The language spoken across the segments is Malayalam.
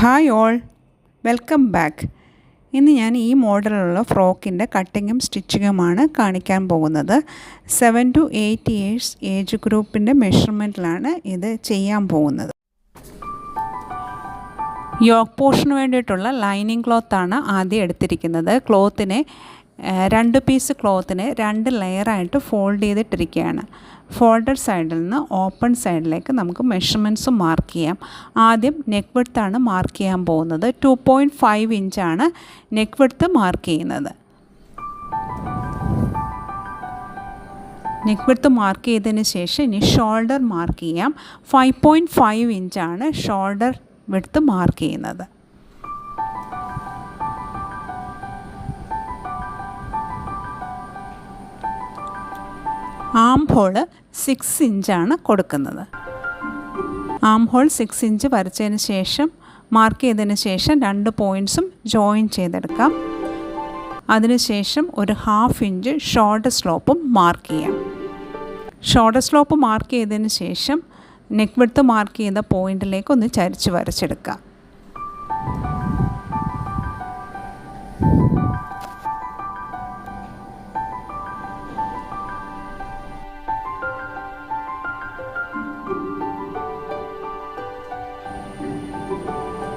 Hi all, welcome back. ഇന്ന് ഞാൻ ഈ മോഡലുള്ള ഫ്രോക്കിൻ്റെ കട്ടിങ്ങും സ്റ്റിച്ചിങ്ങുമാണ് കാണിക്കാൻ പോകുന്നത്. 7 to 8 years ഏജ് ഗ്രൂപ്പിൻ്റെ മെഷർമെൻറ്റിലാണ് ഇത് ചെയ്യാൻ പോകുന്നത്. യോക്ക് പോർഷന് വേണ്ടിയിട്ടുള്ള ലൈനിങ് ക്ലോത്താണ് ആദ്യം എടുത്തിരിക്കുന്നത്. ക്ലോത്തിനെ 2 പീസ് ക്ലോത്തിനെ 2 ലെയറായിട്ട് ഫോൾഡ് ചെയ്തിട്ടിരിക്കുകയാണ്. ഫോൾഡഡ് സൈഡിൽ നിന്ന് ഓപ്പൺ സൈഡിലേക്ക് നമുക്ക് മെഷർമെൻറ്റ്സ് മാർക്ക് ചെയ്യാം. ആദ്യം നെക്ക് വിഡ്ത്താണ് മാർക്ക് ചെയ്യാൻ പോകുന്നത്. 2.5 ഇഞ്ചാണ് നെക്ക് വിഡ്ത്ത് മാർക്ക് ചെയ്യുന്നത്. നെക്ക് വിഡ്ത്ത് മാർക്ക് ചെയ്തതിന് ശേഷം ഇനി ഷോൾഡർ മാർക്ക് ചെയ്യാം. 5.5 ഇഞ്ചാണ് ഷോൾഡർ വിഡ്ത്ത് മാർക്ക് ചെയ്യുന്നത്. ആം ഹോൾ 6 ഇഞ്ചാണ് കൊടുക്കുന്നത്. ആം ഹോൾ 6 ഇഞ്ച് വരച്ചതിന് ശേഷം മാർക്ക് ചെയ്തതിന് ശേഷം 2 പോയിൻറ്റ്സും ജോയിൻ ചെയ്തെടുക്കാം. അതിനുശേഷം ഒരു 1/2 ഇഞ്ച് ഷോൾഡർ സ്ലോപ്പും മാർക്ക് ചെയ്യാം. ഷോൾഡർ സ്ലോപ്പ് മാർക്ക് ചെയ്തതിന് ശേഷം നെക്ക് വിഡ്ത്ത് മാർക്ക് ചെയ്ത പോയിൻറ്റിലേക്ക് ഒന്ന് ചരിച്ച് വരച്ചെടുക്കാം.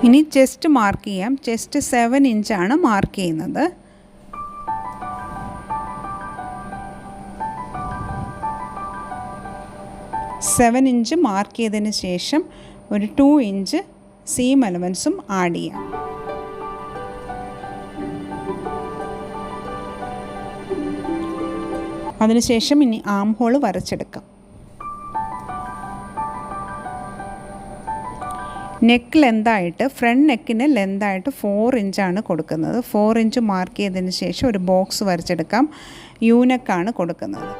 ഇനി ചെസ്റ്റ് മാർക്ക് ചെയ്യാം. ചെസ്റ്റ് 7 ഇഞ്ചാണ് മാർക്ക് ചെയ്യുന്നത്. സെവൻ ഇഞ്ച് മാർക്ക് ചെയ്തതിന് ശേഷം ഒരു 2 ഇഞ്ച് സീം അലവൻസും ആഡ് ചെയ്യാം. അതിനുശേഷം ഇനി ആം ഹോൾ വരച്ചെടുക്കാം. നെക്ക് ലെന്തായിട്ട് ഫ്രണ്ട് നെക്കിന് ലെന്തായിട്ട് 4 ഇഞ്ചാണ് കൊടുക്കുന്നത്. 4 ഇഞ്ച് മാർക്ക് ചെയ്തതിന് ശേഷം ഒരു ബോക്സ് വരച്ചെടുക്കാം. യൂനെക്കാണ് കൊടുക്കുന്നത്.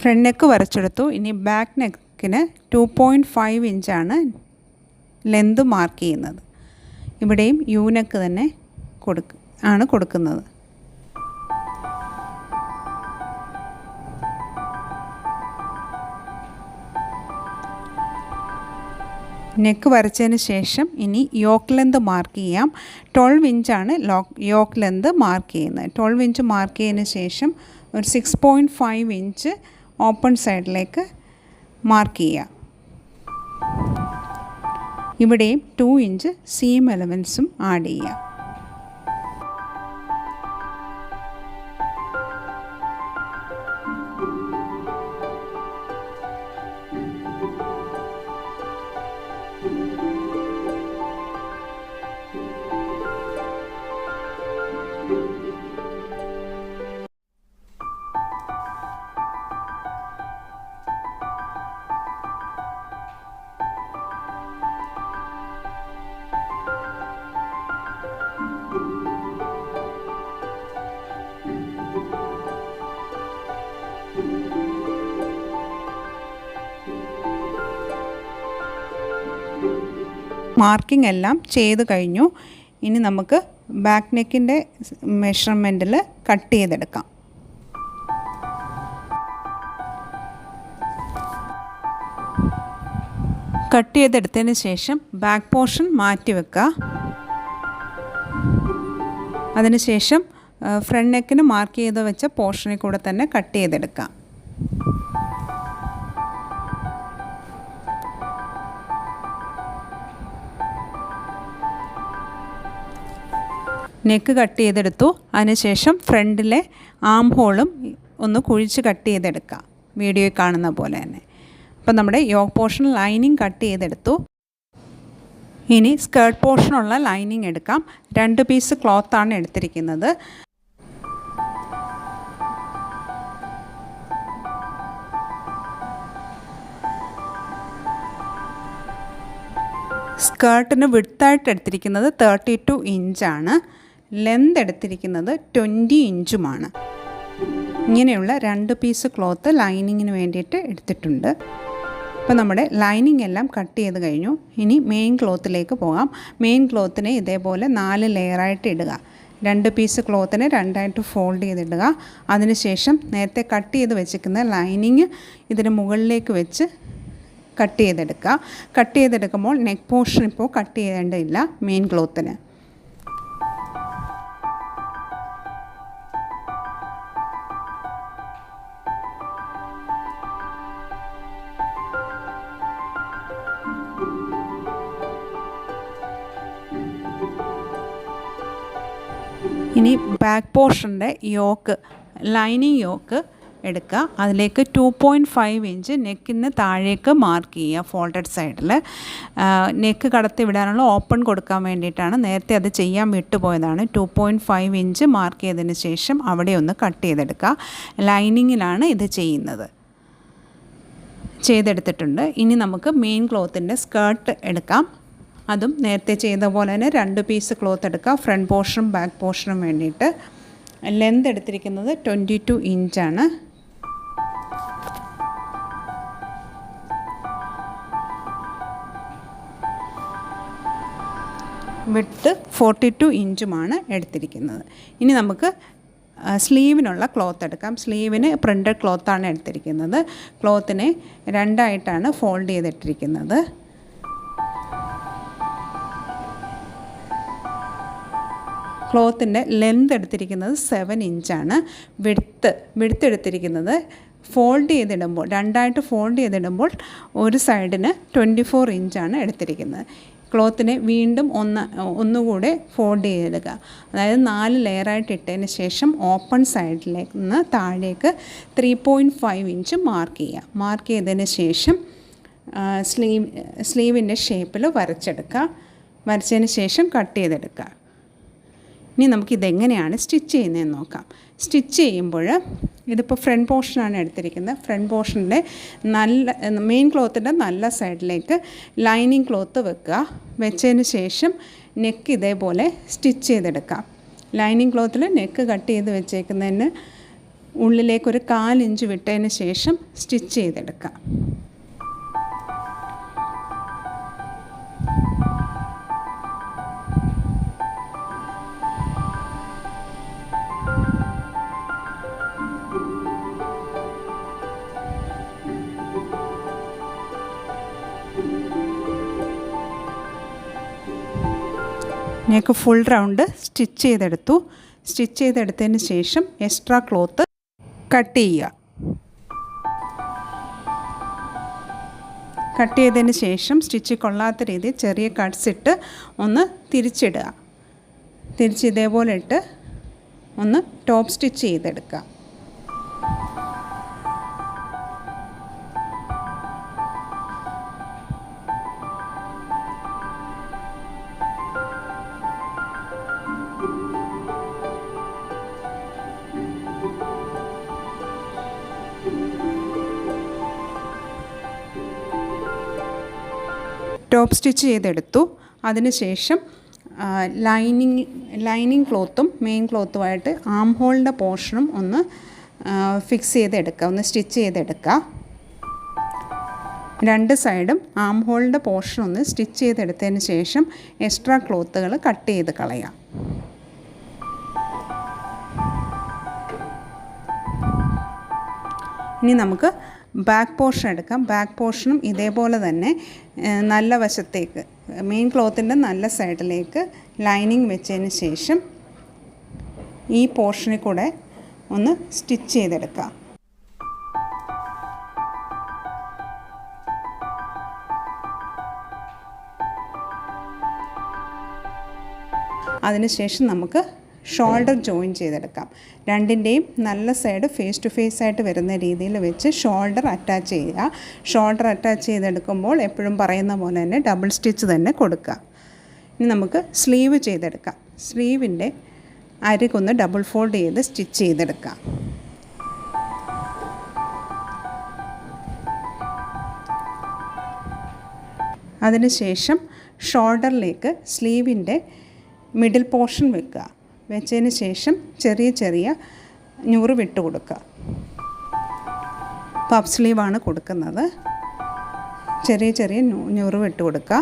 ഫ്രണ്ട് നെക്ക് വരച്ചെടുത്തു. ഇനി ബാക്ക് നെക്കിന് 2.5 ഇഞ്ചാണ് ലെന്ത് മാർക്ക് ചെയ്യുന്നത്. ഇവിടെയും യൂനെക്ക് തന്നെ ആണ് കൊടുക്കുന്നത്. നെക്ക് വരച്ചതിന് ശേഷം ഇനി യോക്ക് ലെന്ത് മാർക്ക് ചെയ്യാം. 12 ഇഞ്ചാണ് യോക്ക് ലെന്ത് മാർക്ക് ചെയ്യുന്നത്. 12 ഇഞ്ച് മാർക്ക് ചെയ്തതിന് ശേഷം ഒരു 6.5 ഇഞ്ച് ഓപ്പൺ സൈഡിലേക്ക് മാർക്ക് ചെയ്യാം. ഇവിടെയും 2 ഇഞ്ച് സീം എലമെൻസും ആഡ് ചെയ്യാം. മാർക്കിംഗ് എല്ലാം ചെയ്ത് കഴിഞ്ഞു. ഇനി നമുക്ക് ബാക്ക് നെക്കിൻ്റെ മെഷർമെൻറ്റിൽ കട്ട് ചെയ്തെടുക്കാം. കട്ട് ചെയ്തെടുത്തതിന് ശേഷം ബാക്ക് പോർഷൻ മാറ്റി വെക്കുക. അതിനുശേഷം ഫ്രണ്ട് നെക്കിന് മാർക്ക് ചെയ്ത് വെച്ച പോർഷനിൽ കൂടെ തന്നെ കട്ട് ചെയ്തെടുക്കാം. നെക്ക് കട്ട് ചെയ്തെടുത്തു. അതിനുശേഷം ഫ്രണ്ടിലെ ആം ഹോളും ഒന്ന് കുഴിച്ച് കട്ട് ചെയ്തെടുക്കാം, വീഡിയോയിൽ കാണുന്ന പോലെ തന്നെ. അപ്പം നമ്മുടെ യോക്ക് പോർഷൻ ലൈനിങ് കട്ട് ചെയ്തെടുത്തു. ഇനി സ്കേർട്ട് പോർഷനുള്ള ലൈനിങ് എടുക്കാം. 2 പീസ് ക്ലോത്താണ് എടുത്തിരിക്കുന്നത്. സ്കേർട്ടിന് വിഡ്ത്തായിട്ട് എടുത്തിരിക്കുന്നത് 32 ഇഞ്ചാണ്. ലെന്ത് എടുത്തിരിക്കുന്നത് 20 ഇഞ്ചുമാണ്. ഇങ്ങനെയുള്ള 2 പീസ് ക്ലോത്ത് ലൈനിങ്ങിന് വേണ്ടിയിട്ട് എടുത്തിട്ടുണ്ട്. അപ്പോൾ നമ്മുടെ ലൈനിങ് എല്ലാം കട്ട് ചെയ്ത് കഴിഞ്ഞു. ഇനി മെയിൻ ക്ലോത്തിലേക്ക് പോകാം. മെയിൻ ക്ലോത്തിനെ ഇതേപോലെ 4 ലെയറായിട്ട് ഇടുക. 2 പീസ് ക്ലോത്തിനെ രണ്ടായിട്ട് ഫോൾഡ് ചെയ്തിടുക. അതിനുശേഷം നേരത്തെ കട്ട് ചെയ്ത് വെച്ചിരിക്കുന്ന ലൈനിങ് ഇതിന് മുകളിലേക്ക് വെച്ച് കട്ട് ചെയ്തെടുക്കുക. കട്ട് ചെയ്തെടുക്കുമ്പോൾ നെക്ക് പോർഷൻ ഇപ്പോൾ കട്ട് ചെയ്യേണ്ടതില്ല മെയിൻ ക്ലോത്തിന്. ഇനി ബാക്ക് പോർഷൻ്റെ യോക്ക്, ലൈനിങ് യോക്ക് എടുക്കുക. അതിലേക്ക് 2.5 ഇഞ്ച് നെക്കിന് താഴേക്ക് മാർക്ക് ചെയ്യുക. ഫോൾഡഡ് സൈഡിൽ നെക്ക് കടത്തി വിടാനുള്ള ഓപ്പൺ കൊടുക്കാൻ വേണ്ടിയിട്ടാണ്. നേരത്തെ അത് ചെയ്യാൻ വിട്ടുപോയതാണ്. 2.5 ഇഞ്ച് മാർക്ക് ചെയ്തതിന് ശേഷം അവിടെ ഒന്ന് കട്ട് ചെയ്തെടുക്കുക. ലൈനിങ്ങിലാണ് ഇത് ചെയ്തെടുത്തിട്ടുണ്ട്. ഇനി നമുക്ക് മെയിൻ ക്ലോത്തിൻ്റെ സ്കേർട്ട് എടുക്കാം. അതും നേരത്തെ ചെയ്ത പോലെ തന്നെ 2 പീസ് ക്ലോത്ത് എടുക്കുക. ഫ്രണ്ട് പോർഷനും ബാക്ക് പോർഷനും വേണ്ടിയിട്ട്. ലെന്ത് എടുത്തിരിക്കുന്നത് 22 ഇഞ്ചാണ്. വിഡ്ത്ത് 42 ഇഞ്ചുമാണ് എടുത്തിരിക്കുന്നത്. ഇനി നമുക്ക് സ്ലീവിനുള്ള ക്ലോത്ത് എടുക്കാം. സ്ലീവിന് പ്രിൻ്റഡ് ക്ലോത്താണ് എടുത്തിരിക്കുന്നത്. ക്ലോത്തിനെ രണ്ടായിട്ടാണ് ഫോൾഡ് ചെയ്തിട്ടിരിക്കുന്നത്. ക്ലോത്തിൻ്റെ ലെന്ത് എടുത്തിരിക്കുന്നത് 7 ഇഞ്ചാണ്. വിഡ്ത്ത് എടുത്തിരിക്കുന്നത് രണ്ടായിട്ട് ഫോൾഡ് ചെയ്തിടുമ്പോൾ ഒരു സൈഡിന് 24 ഇഞ്ചാണ് എടുത്തിരിക്കുന്നത്. ക്ലോത്തിനെ വീണ്ടും ഒന്നുകൂടെ ഫോൾഡ് ചെയ്തെടുക്കുക. അതായത് 4 ലെയറായിട്ട് ഇട്ടതിന് ശേഷം ഓപ്പൺ സൈഡിലേക്ക് നിന്ന് താഴേക്ക് 3.5 ഇഞ്ച് മാർക്ക് ചെയ്യുക. മാർക്ക് ചെയ്തതിന് ശേഷം സ്ലീവിൻ്റെ ഷേപ്പിൽ വരച്ചതിന് ശേഷം കട്ട് ചെയ്തെടുക്കുക. ഇനി നമുക്കിതെങ്ങനെയാണ് സ്റ്റിച്ച് ചെയ്യുന്നതെന്ന് നോക്കാം. സ്റ്റിച്ച് ചെയ്യുമ്പോൾ ഇതിപ്പോൾ ഫ്രണ്ട് പോർഷനാണ് എടുത്തിരിക്കുന്നത്. ഫ്രണ്ട് പോർഷൻ്റെ മെയിൻ ക്ലോത്തിൻ്റെ നല്ല സൈഡിലേക്ക് ലൈനിങ് ക്ലോത്ത് വെച്ചതിന് ശേഷം നെക്ക് ഇതേപോലെ സ്റ്റിച്ച് ചെയ്തെടുക്കാം. ലൈനിങ് ക്ലോത്തിൽ നെക്ക് കട്ട് ചെയ്ത് വെച്ചേക്കുന്നതിന് ഉള്ളിലേക്കൊരു 1/4 ഇഞ്ച് വിട്ടതിന് ശേഷം സ്റ്റിച്ച് ചെയ്തെടുക്കാം. നെക്ക് ഫുൾ റൗണ്ട് സ്റ്റിച്ച് ചെയ്തെടുത്തതിന് ശേഷം എക്സ്ട്രാ ക്ലോത്ത് കട്ട് ചെയ്യുക. കട്ട് ചെയ്തതിന് ശേഷം സ്റ്റിച്ച് കൊള്ളാത്ത രീതിയിൽ ചെറിയ കട്ട്സ് ഇട്ട് ഒന്ന് തിരിച്ചിടുക. ഇതേപോലെ ഇട്ട് ഒന്ന് ടോപ്പ് സ്റ്റിച്ച് ചെയ്തെടുക്കുക. ടോപ്പ് സ്റ്റിച്ച് ചെയ്തെടുത്തു. അതിനുശേഷം ലൈനിങ് ക്ലോത്തും മെയിൻ ക്ലോത്തുമായിട്ട് ആം ഹോളിൻ്റെ പോർഷനും ഒന്ന് സ്റ്റിച്ച് ചെയ്തെടുക്കുക. 2 സൈഡും ആം ഹോളിൻ്റെ പോർഷൻ ഒന്ന് സ്റ്റിച്ച് ചെയ്തെടുത്തതിന് ശേഷം എക്സ്ട്രാ ക്ലോത്തുകൾ കട്ട് ചെയ്ത് കളയാം. ഇനി നമുക്ക് ബാക്ക് പോർഷൻ എടുക്കാം. ബാക്ക് പോർഷനും ഇതേപോലെ തന്നെ നല്ല വശത്തേക്ക് മെയിൻ ക്ലോത്തിൻ്റെ നല്ല സൈഡിലേക്ക് ലൈനിങ് വെച്ചതിന് ശേഷം ഈ പോർഷനിൽ കൂടെ ഒന്ന് സ്റ്റിച്ച് ചെയ്തെടുക്കാം. അതിനുശേഷം നമുക്ക് ഷോൾഡർ ജോയിൻ ചെയ്തെടുക്കാം. രണ്ടിൻ്റെയും നല്ല സൈഡ് ഫേസ് ടു ഫേസ് ആയിട്ട് വരുന്ന രീതിയിൽ വെച്ച് ഷോൾഡർ അറ്റാച്ച് ചെയ്യുക. ഷോൾഡർ അറ്റാച്ച് ചെയ്തെടുക്കുമ്പോൾ എപ്പോഴും പറയുന്ന പോലെ തന്നെ ഡബിൾ സ്റ്റിച്ച് തന്നെ കൊടുക്കുക. ഇനി നമുക്ക് സ്ലീവ് ചെയ്തെടുക്കാം. സ്ലീവിൻ്റെ അരികൊന്ന് ഡബിൾ ഫോൾഡ് ചെയ്ത് സ്റ്റിച്ച് ചെയ്തെടുക്കാം. അതിനുശേഷം ഷോൾഡറിലേക്ക് സ്ലീവിൻ്റെ മിഡിൽ പോർഷൻ വെച്ചതിന് ശേഷം ചെറിയ ഞൂറ് വിട്ട് കൊടുക്കുക. പഫ് സ്ലീവാണ് കൊടുക്കുന്നത്. ചെറിയ ഞൂറ് വിട്ട് കൊടുക്കുക.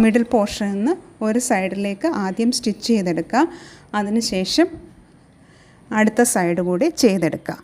മിഡിൽ പോർഷനിൽ നിന്ന് ഒരു സൈഡിലേക്ക് ആദ്യം സ്റ്റിച്ച് ചെയ്തെടുക്കുക. അതിനുശേഷം അടുത്ത സൈഡ് കൂടി ചെയ്തെടുക്കുക.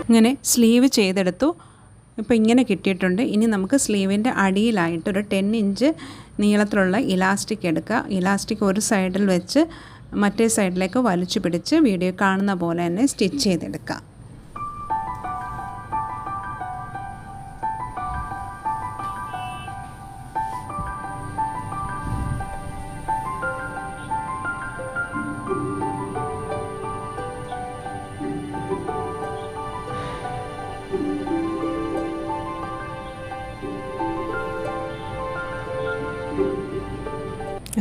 ഇങ്ങനെ സ്ലീവ് ചെയ്തെടുത്തു. ഇപ്പോൾ ഇങ്ങനെ കിട്ടിയിട്ടുണ്ട്. ഇനി നമുക്ക് സ്ലീവിൻ്റെ അടിയിലായിട്ട് ഒരു 10 ഇഞ്ച് നീളത്തിലുള്ള ഇലാസ്റ്റിക് എടുക്കുക. ഇലാസ്റ്റിക് ഒരു സൈഡിൽ വെച്ച് മറ്റേ സൈഡിലേക്ക് വലിച്ചു പിടിച്ച് വീഡിയോ കാണുന്ന പോലെ തന്നെ സ്റ്റിച്ച് ചെയ്തെടുക്കുക.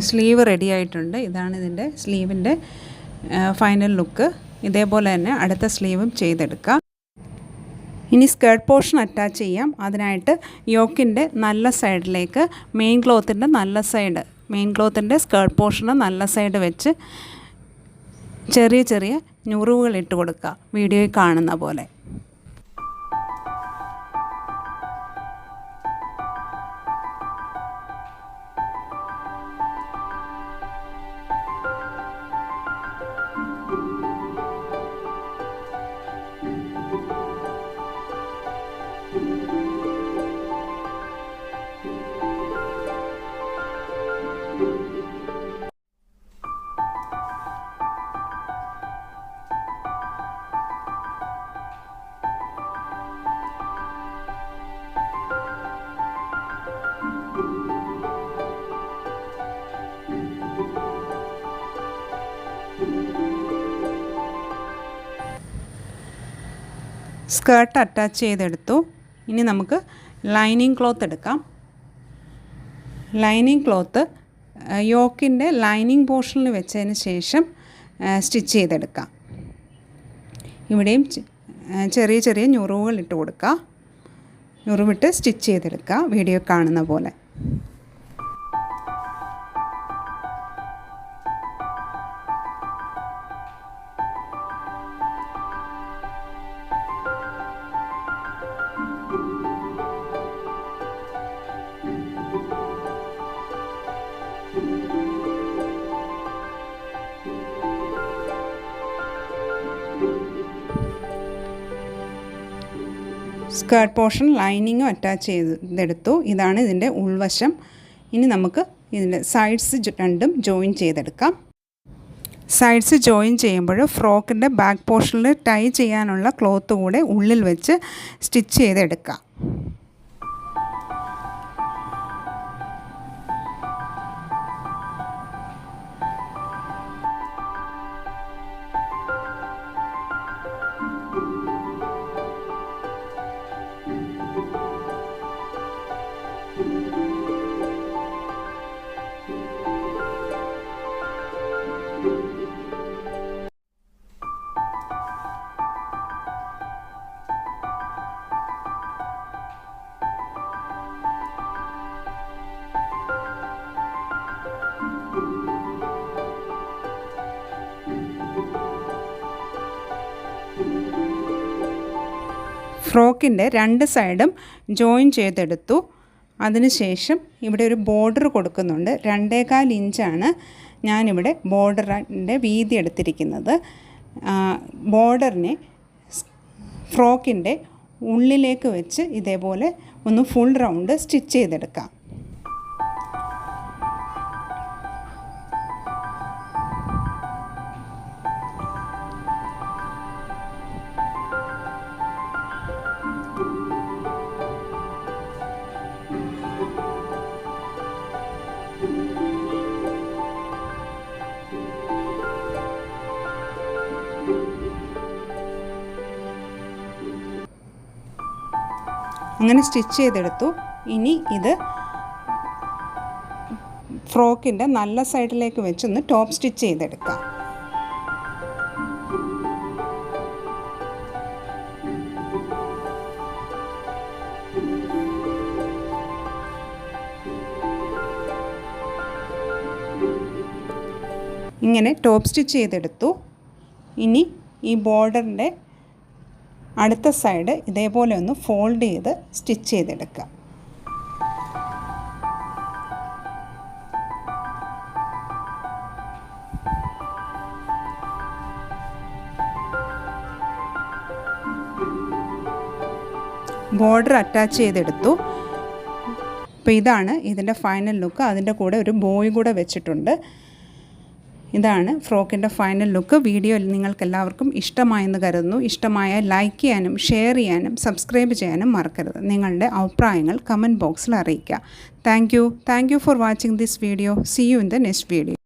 സ്ലീവ് റെഡി ആയിട്ടുണ്ട്. ഇതാണ് ഇതിൻ്റെ സ്ലീവിൻ്റെ ഫൈനൽ ലുക്ക്. ഇതേപോലെ തന്നെ അടുത്ത സ്ലീവും ചെയ്തെടുക്കാം. ഇനി സ്കേർട്ട് പോർഷൻ അറ്റാച്ച് ചെയ്യാം. അതിനായിട്ട് യോക്കിൻ്റെ നല്ല സൈഡിലേക്ക് മെയിൻ ക്ലോത്തിൻ്റെ സ്കേർട്ട് പോർഷന് നല്ല സൈഡ് വെച്ച് ചെറിയ ചെറിയ ഞുറിവുകൾ ഇട്ട് കൊടുക്കുക, വീഡിയോയിൽ കാണുന്ന പോലെ. സ്കേർട്ട് അറ്റാച്ച് ചെയ്തെടുത്തു. ഇനി നമുക്ക് ലൈനിങ് ക്ലോത്ത് എടുക്കാം. ലൈനിങ് ക്ലോത്ത് യോക്കിൻ്റെ ലൈനിങ് പോർഷനിൽ വെച്ചതിന് ശേഷം സ്റ്റിച്ച് ചെയ്തെടുക്കാം. ഇവിടെയും ചെറിയ ചെറിയ ഞുറിവുകൾ ഇട്ട് കൊടുക്കുക. ഞുറിവിട്ട് സ്റ്റിച്ച് ചെയ്തെടുക്കുക, വീഡിയോ കാണുന്ന പോലെ. സ്കേർട്ട് പോർഷൻ ലൈനിങ്ങും അറ്റാച്ച് ചെയ്തെടുത്തു. ഇതാണ് ഇതിൻ്റെ ഉൾവശം. ഇനി നമുക്ക് ഇതിൻ്റെ സൈഡ്സ് രണ്ടും ജോയിൻ ചെയ്തെടുക്കാം. സൈഡ്സ് ജോയിൻ ചെയ്യുമ്പോൾ ഫ്രോക്കിൻ്റെ ബാക്ക് പോർഷനിൽ ടൈ ചെയ്യാനുള്ള ക്ലോത്ത് കൂടെ ഉള്ളിൽ വെച്ച് സ്റ്റിച്ച് ചെയ്തെടുക്കാം. ഫ്രോക്കിൻ്റെ രണ്ട് സൈഡും ജോയിൻ ചെയ്തെടുത്തു. അതിനുശേഷം ഇവിടെ ഒരു ബോർഡർ കൊടുക്കുന്നുണ്ട്. 2.25 ഇഞ്ചാണ് ഞാനിവിടെ ബോർഡറിൻ്റെ വീതി എടുത്തിരിക്കുന്നത്. ബോർഡറിനെ ഫ്രോക്കിൻ്റെ ഉള്ളിലേക്ക് വെച്ച് ഇതേപോലെ ഒന്ന് ഫുൾ റൗണ്ട് സ്റ്റിച്ച് ചെയ്തെടുക്കാം. അങ്ങനെ സ്റ്റിച്ച് ചെയ്തെടുത്തു. ഇനി ഇത് ഫ്രോക്കിൻ്റെ നല്ല സൈഡിലേക്ക് വെച്ചൊന്ന് ടോപ്പ് സ്റ്റിച്ച് ചെയ്തെടുക്കാം. ഇങ്ങനെ ടോപ്പ് സ്റ്റിച്ച് ചെയ്തെടുത്തു. ഇനി ഈ ബോർഡറിൻ്റെ അടുത്ത സൈഡ് ഇതേപോലെ ഒന്ന് ഫോൾഡ് ചെയ്ത് സ്റ്റിച്ച് ചെയ്തെടുക്കുക. ബോർഡർ അറ്റാച്ച് ചെയ്തെടുത്തു. അപ്പോൾ ഇതാണ് ഇതിൻ്റെ ഫൈനൽ ലുക്ക്. അതിൻ്റെ കൂടെ ഒരു ബോയ് കൂടെ വെച്ചിട്ടുണ്ട്. ഇതാണ് ഫ്രോക്കിൻ്റെ ഫൈനൽ ലുക്ക്. വീഡിയോ നിങ്ങൾക്കെല്ലാവർക്കും ഇഷ്ടമായെന്ന് കരുതുന്നു. ഇഷ്ടമായാൽ ലൈക്ക് ചെയ്യാനും ഷെയർ ചെയ്യാനും സബ്സ്ക്രൈബ് ചെയ്യാനും മറക്കരുത്. നിങ്ങളുടെ അഭിപ്രായങ്ങൾ കമൻറ്റ് ബോക്സിൽ അറിയിക്കുക. Thank you for watching this video. See you in the next video.